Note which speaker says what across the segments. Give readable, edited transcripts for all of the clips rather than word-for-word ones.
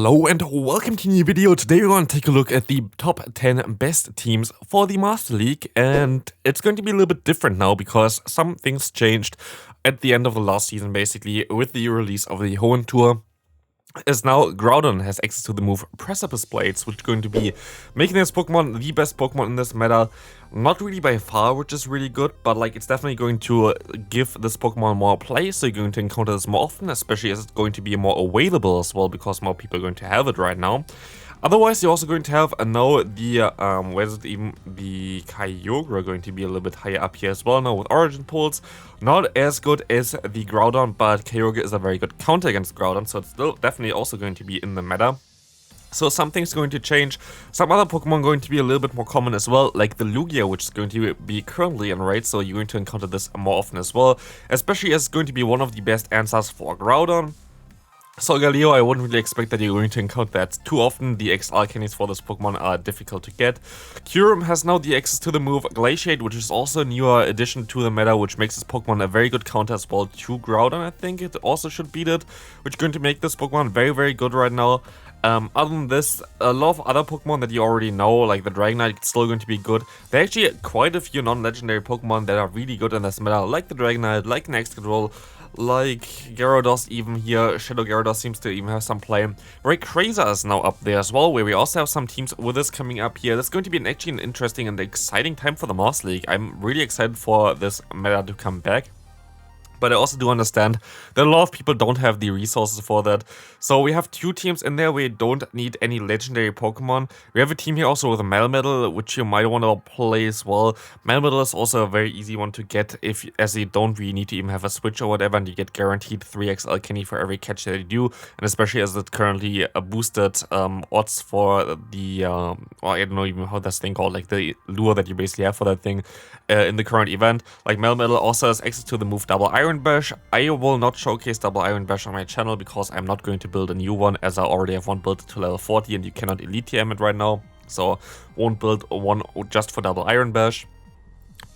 Speaker 1: Hello and welcome to a new video. Today we're going to take a look at the top 10 best teams for the Master League, and it's going to be a little bit different now because some things changed at the end of the last season, basically with the release of the Hoenn Tour. As now Groudon has access to the move Precipice Blades, which is going to be making this Pokemon the best Pokemon in this meta. Not really by far, which is really good, but like it's definitely going to give this Pokemon more play, so you're going to encounter this more often, especially as it's going to be more available as well, because more people are going to have it right now. Otherwise, you're also going to have now the, the Kyogre going to be a little bit higher up here as well now with Origin Pulse. Not as good as the Groudon, but Kyogre is a very good counter against Groudon, so it's still definitely also going to be in the meta. So some things going to change, some other Pokemon going to be a little bit more common as well, like the Lugia, which is going to be currently in raid, so you're going to encounter this more often as well, especially as it's going to be one of the best answers for Groudon. So Galio, I wouldn't really expect that you're going to encounter that too often. The XL candies for this Pokemon are difficult to get. Kyurem has now the access to the move Glaciate, which is also a newer addition to the meta, which makes this Pokemon a very good counter as well to Groudon. I think it also should beat it, which is going to make this Pokemon very, very good right now. Other than this, a lot of other Pokemon that you already know, like the Dragonite, still going to be good. There are actually quite a few non-legendary Pokemon that are really good in this meta, like the Dragonite, like Nextcontrol, like Gyarados even here. Shadow Gyarados seems to even have some play. Rayquaza is now up there as well, where we also have some teams with this coming up here. That's going to be actually an interesting and exciting time for the Master League. I'm really excited for this meta to come back. But I also do understand that a lot of people don't have the resources for that. So we have two teams in there where you don't need any legendary Pokemon. We have a team here also with a MEWeedle, which you might want to play as well. MEWeedle is also a very easy one to get, as you don't really need to even have a switch or whatever, and you get guaranteed 3XL candy for every catch that you do. And especially as it currently boosted odds for the, or I don't know even how that's thing called, like the lure that you basically have for that thing in the current event. Like MEWeedle also has access to the move Double Iron Bash. I will not showcase Double Iron Bash on my channel because I'm not going to build a new one, as I already have one built to level 40 and you cannot elite TM it right now. So won't build one just for Double Iron Bash.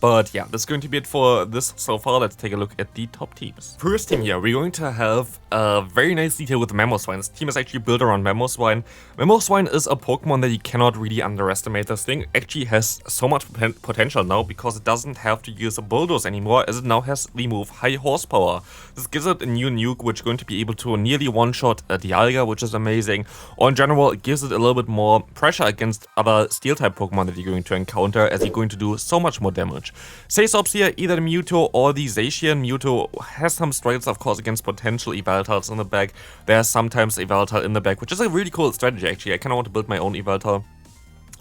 Speaker 1: But yeah, this is going to be it for this so far. Let's take a look at the top teams. First team here, we're going to have a very nice detail with Mamoswine. This team is actually built around Mamoswine. Mamoswine is a Pokemon that you cannot really underestimate. This thing actually has so much potential now because it doesn't have to use a Bulldoze anymore, as it now has the move High Horsepower. This gives it a new nuke, which is going to be able to nearly one-shot a Dialga, which is amazing. Or in general, it gives it a little bit more pressure against other Steel-type Pokemon that you're going to encounter, as you're going to do so much more damage. Sasops here, either the Mewtwo or the Zacian. Mewtwo has some struggles, of course, against potential Evaltals in the back. There's sometimes Evaltal in the back, which is a really cool strategy, actually. I kind of want to build my own Evaltal.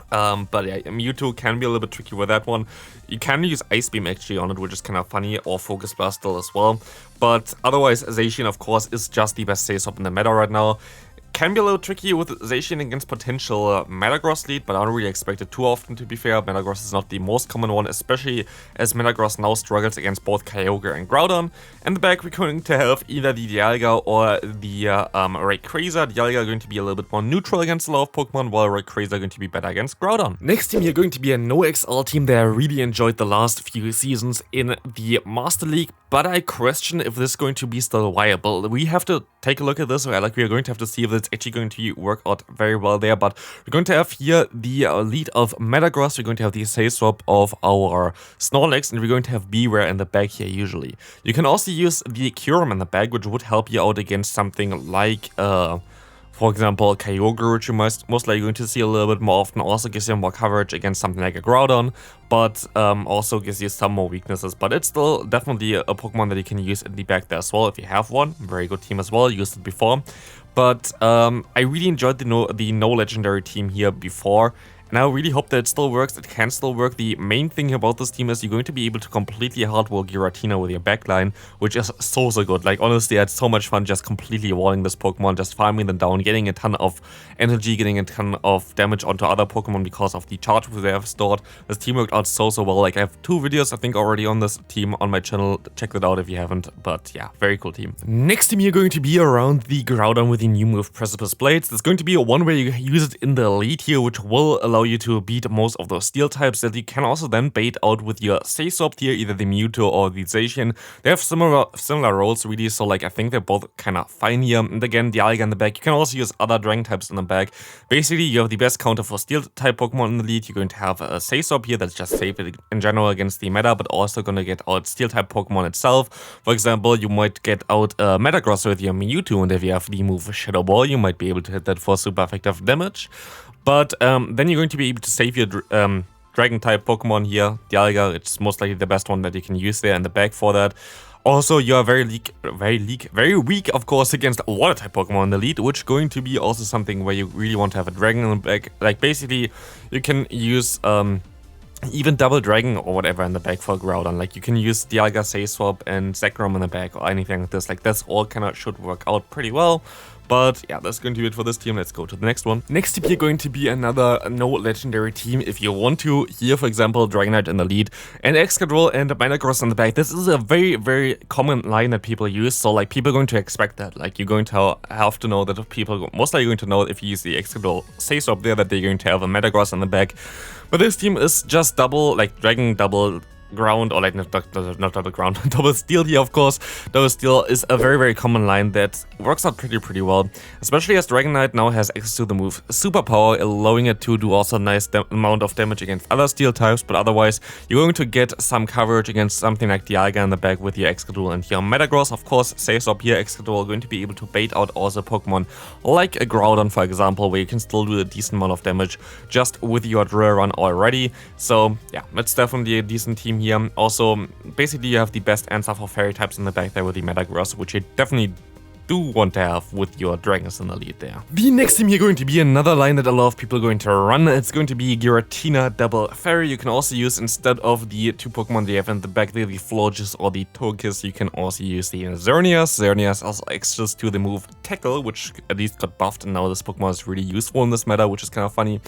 Speaker 1: But yeah, Mewtwo can be a little bit tricky with that one. You can use Ice Beam actually on it, which is kind of funny, or Focus Blast still as well. But otherwise, Zacian, of course, is just the best Sasop in the meta right now. Can be a little tricky with Zacian against potential Metagross lead, but I don't really expect it too often, to be fair. Metagross is not the most common one, especially as Metagross now struggles against both Kyogre and Groudon. In the back, we're going to have either the Dialga or the Rayquaza. Dialga are going to be a little bit more neutral against a lot of Pokemon, while Rayquaza are going to be better against Groudon. Next team here going to be a no-XL team that I really enjoyed the last few seasons in the Master League, but I question if this is going to be still viable. We have to take a look at this, we are going to have to see if it's actually going to work out very well there. But we're going to have here the lead of Metagross, we're going to have the Sasop of our Snorlax, and we're going to have Beware in the back here usually. You can also use the Kyurem in the back, which would help you out against something like for example, Kyogre, which you're most likely going to see a little bit more often. Also gives you more coverage against something like a Groudon, but also gives you some more weaknesses. But it's still definitely a Pokemon that you can use in the back there as well if you have one. Very good team as well, used it before. But I really enjoyed the no legendary team here before. And I really hope that it still works. It can still work. The main thing about this team is you're going to be able to completely hardwall Giratina with your backline, which is so good. Like, honestly, I had so much fun just completely walling this Pokemon, just farming them down, getting a ton of energy, getting a ton of damage onto other Pokemon because of the charge they have stored. This team worked out so well. Like, I have 2 videos, I think, already on this team on my channel. Check that out if you haven't. But yeah, very cool team. Next team you're going to be around the Groudon with the new move Precipice Blades. There's going to be one where you use it in the lead here, which will allow allow you to beat most of those steel types that you can also then bait out with your Say-Swap here, either the Mewtwo or the Zacian. They have similar roles really, so like I think they're both kind of fine here. And again, Dialga in the back, you can also use other Dragon types in the back. Basically, you have the best counter for steel type Pokemon in the lead. You're going to have a Say-Swap here that's just safe in general against the meta, but also going to get out steel type Pokemon itself. For example, you might get out Metagross with your Mewtwo, and if you have the move Shadow Ball, you might be able to hit that for super effective damage. But then you're going to be able to save your Dragon type Pokemon here. Dialga, it's most likely the best one that you can use there in the back for that. Also, you are very weak, of course, against water type Pokemon in the lead, which is going to be also something where you really want to have a Dragon in the back. Like basically, you can use even double Dragon or whatever in the back for Groudon. Like you can use Dialga, Say-Swap, and Zekrom in the back or anything like this. Like that's all kind of should work out pretty well. But yeah, that's going to be it for this team. Let's go to the next one. Next team here going to be another no legendary team if you want to. Here, for example, Dragonite in the lead and Excadrill and Metagross in the back. This is a very common line that people use. So like people are going to expect that. Like you're going to have to know that people most likely going to know if you use the Excadrill Say-Swap there that they're going to have a Metagross in the back. But this team is just double, like Dragon double ground, or like not double ground, double steel here, of course. Double steel is a very common line that works out pretty well, especially as Dragonite now has access to the move Superpower, allowing it to do also a nice amount of damage against other steel types. But otherwise, you're going to get some coverage against something like Dialga in the back with your Excadrill and your Metagross. Of course, Say-Swap here, Excadrill going to be able to bait out also Pokemon like a Groudon, for example, where you can still do a decent amount of damage just with your drill run already. So yeah, that's definitely a decent team here. Also, basically you have the best answer for fairy types in the back there with the Metagross, which you definitely do want to have with your Dragons in the lead there. The next team here going to be another line that a lot of people are going to run. It's going to be Giratina Double Fairy. You can also use, instead of the two Pokemon they have in the back there, the Florges or the Togekiss, you can also use the Xerneas. Xerneas also access to the move Tackle, which at least got buffed, and now this Pokemon is really useful in this meta, which is kind of funny.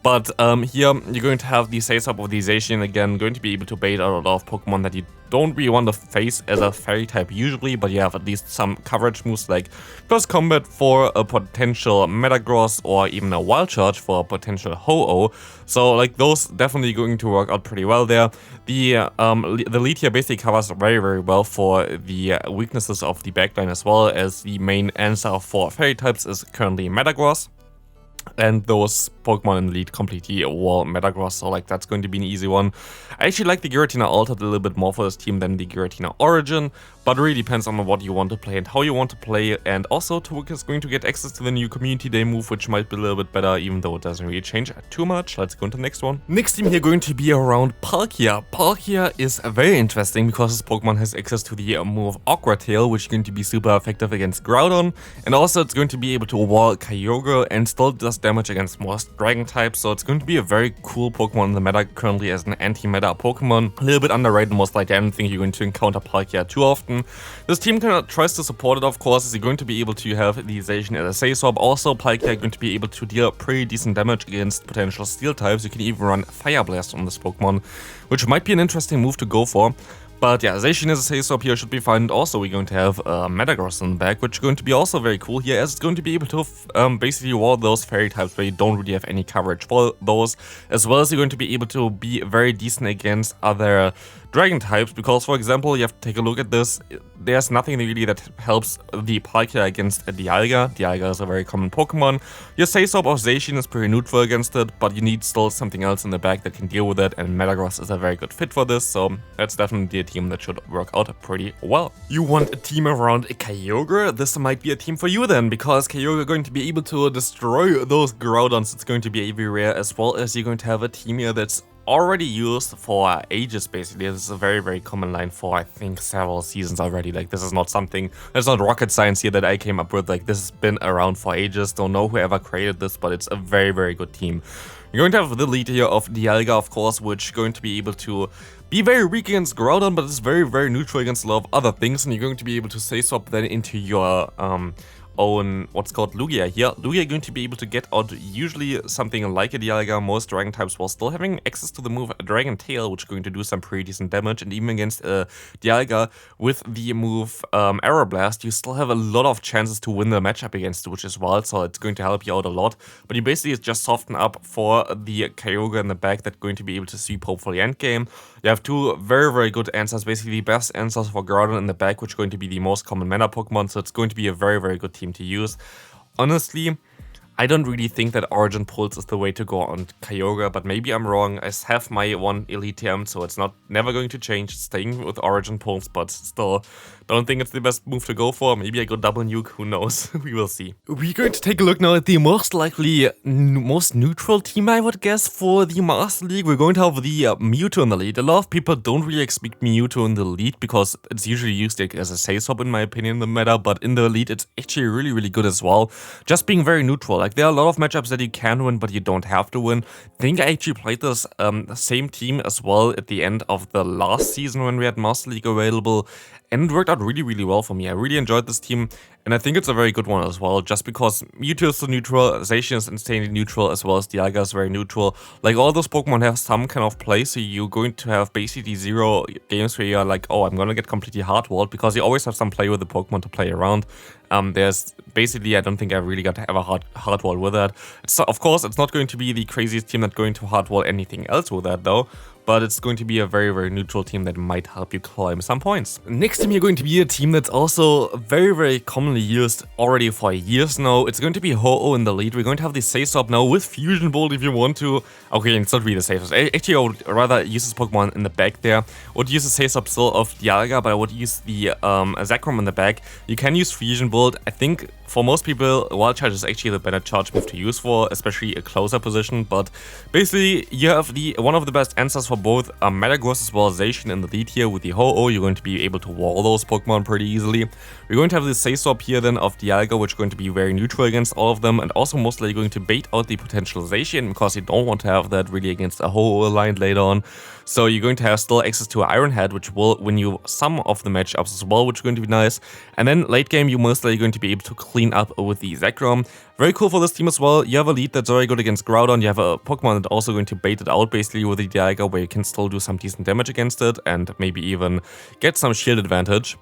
Speaker 1: But here you're going to have the Say-Swap of the Zacian again, going to be able to bait out a lot of Pokemon that you don't really want to face as a fairy type usually, but you have at least some coverage moves like Close Combat for a potential Metagross or even a Wild Charge for a potential Ho-Oh. So like those definitely going to work out pretty well there. The lead here basically covers very well for the weaknesses of the backline, as well as the main answer for fairy types is currently Metagross. And those Pokemon in the lead completely wall Metagross, so like that's going to be an easy one. I actually like the Giratina Altered a little bit more for this team than the Giratina Origin, but it really depends on what you want to play and how you want to play. And also Togekiss is going to get access to the new Community Day move, which might be a little bit better, even though it doesn't really change too much. Let's go into the next one. Next team here going to be around Palkia. Palkia is very interesting because this Pokemon has access to the move Aqua Tail, which is going to be super effective against Groudon, and also it's going to be able to wall Kyogre and still does damage against most Dragon types, so it's going to be a very cool Pokemon in the meta currently as an anti-meta Pokemon. A little bit underrated, most likely. I don't think you're going to encounter Palkia too often. This team kind of tries to support it, of course, as you're going to be able to have the Zacian as a Say-Swap. Also, Palkia going to be able to deal pretty decent damage against potential steel types. You can even run Fire Blast on this Pokemon, which might be an interesting move to go for. But yeah, Zacian as a Say-Swap here should be fine. And also we're going to have Metagross in the back, which is going to be also very cool here, as it's going to be able to basically wall those fairy types where you don't really have any coverage for those, as well as you're going to be able to be very decent against other Dragon types, because for example, you have to take a look at this. There's nothing really that helps the Palkia against a Dialga. Dialga is a very common Pokemon. Your Say-Swap of Zacian is pretty neutral against it, but you need still something else in the back that can deal with it, and Metagross is a very good fit for this, so that's definitely a team that should work out pretty well. You want a team around a Kyogre? This might be a team for you then, because Kyogre is going to be able to destroy those Groudons. It's going to be everywhere, as well as you're going to have a team here that's already used for ages, basically. This is a very common line for, I think, several seasons already. Like, this is not something, there's not rocket science here that I came up with. Like, this has been around for ages. Don't know whoever created this, but it's a very good team. You're going to have the lead here of Dialga, of course, which is going to be able to be very weak against Groudon, but it's very neutral against a lot of other things, and you're going to be able to Say-Swap that into your own what's called Lugia here. Lugia going to be able to get out usually something like a Dialga, most dragon types, while still having access to the move Dragon Tail, which is going to do some pretty decent damage. And even against Dialga with the move Arrow Blast, you still have a lot of chances to win the matchup against it, which is wild, so it's going to help you out a lot. But you basically just soften up for the Kyogre in the back that's going to be able to sweep hopefully endgame. You have two very good answers, basically the best answers for Groudon in the back, which is going to be the most common mana Pokemon, so it's going to be a very good team to use. Honestly, I don't really think that Origin Pulse is the way to go on Kyogre, but maybe I'm wrong. I have my one Elite TM, so it's never going to change, staying with Origin Pulse, but still, don't think it's the best move to go for. Maybe I go double nuke, who knows, we will see. We're going to take a look now at the most likely, most neutral team, I would guess, for the Master League. We're going to have the Mewtwo in the lead. A lot of people don't really expect Mewtwo in the lead, because it's usually used as a safe swap in my opinion in the meta, but in the lead it's actually really good as well. Just being very neutral. Like, there are a lot of matchups that you can win, but you don't have to win. I think I actually played this same team as well at the end of the last season when we had Master League available, and it worked out really well for me. I really enjoyed this team, and I think it's a very good one as well, just because Mewtwo is so neutral, Zacian is insanely neutral, as well as Dialga is very neutral. Like, all those Pokemon have some kind of play, so you're going to have basically 0 games where you're like, oh, I'm gonna get completely hard-walled, because you always have some play with the Pokemon to play around. There's basically, I don't think I really got to have a hard wall with that. So, of course, it's not going to be the craziest team that's going to hard wall anything else with that, though. But it's going to be a very neutral team that might help you climb some points. Next team, you're going to be a team that's also very commonly used already for years now. It's going to be Ho-Oh in the lead. We're going to have the Safe Swap now with Fusion Bolt if you want to. Okay, it's not really the safest. Actually, I would rather use this Pokemon in the back there. I would use the Safe Swap still of Dialga, but I would use the Zekrom in the back. You can use Fusion Bolt. I think for most people, Wild Charge is actually the better charge move to use for, especially a closer position. But basically, you have one of the best answers for both Metagross as well as Zacian in the lead here. With the Ho-Oh, you're going to be able to wall those Pokemon pretty easily. We're going to have the Safe Swap here then of Dialga, which is going to be very neutral against all of them, and also mostly going to bait out the potential Zacian, because you don't want to have that really against a Ho-Oh line later on. So you're going to have still access to Iron Head, which will win you some of the matchups as well, which is going to be nice. And then late game, you're mostly going to be able to clean up with the Zekrom. Very cool for this team as well. You have a lead that's very good against Groudon. You have a Pokemon that's also going to bait it out basically with the Dialga, where you can still do some decent damage against it and maybe even get some shield advantage.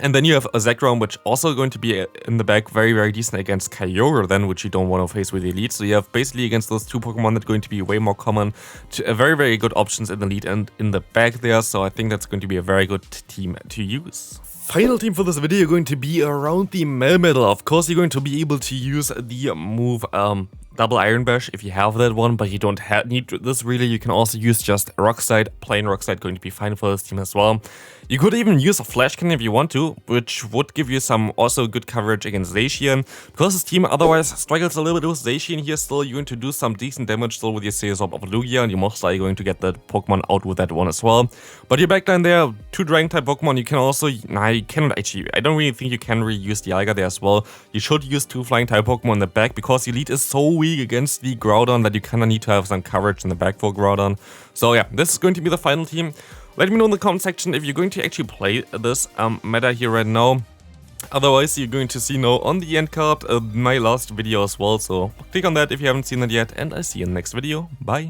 Speaker 1: And then you have a Zekrom, which also going to be in the back very decent against Kyogre then, which you don't want to face with the lead. So you have basically against those two Pokemon that are going to be way more common, very good options in the lead and in the back there. So I think that's going to be a very good team to use. Final team for this video going to be around the MEWeedle. Of course, you're going to be able to use the move Double Iron Bash if you have that one, but you don't need this really. You can also use just Rock Slide. Plain Rock Slide going to be fine for this team as well. You could even use a Flash Cannon if you want to, which would give you some also good coverage against Zacian. Because this team otherwise struggles a little bit with Zacian here still, you're going to do some decent damage still with your Safe Swap of Lugia, and you're most likely going to get that Pokemon out with that one as well. But your backline there, 2 Dragon type Pokemon, you can also, you cannot actually, I don't really think you can reuse Dialga there as well. You should use 2 Flying type Pokemon in the back, because your lead is so weak against the Groudon that you kind of need to have some coverage in the back for Groudon. So yeah, this is going to be the final team. Let me know in the comment section if you're going to actually play this meta here right now. Otherwise, you're going to see now on the end card my last video as well. So click on that if you haven't seen it yet, and I'll see you in the next video. Bye.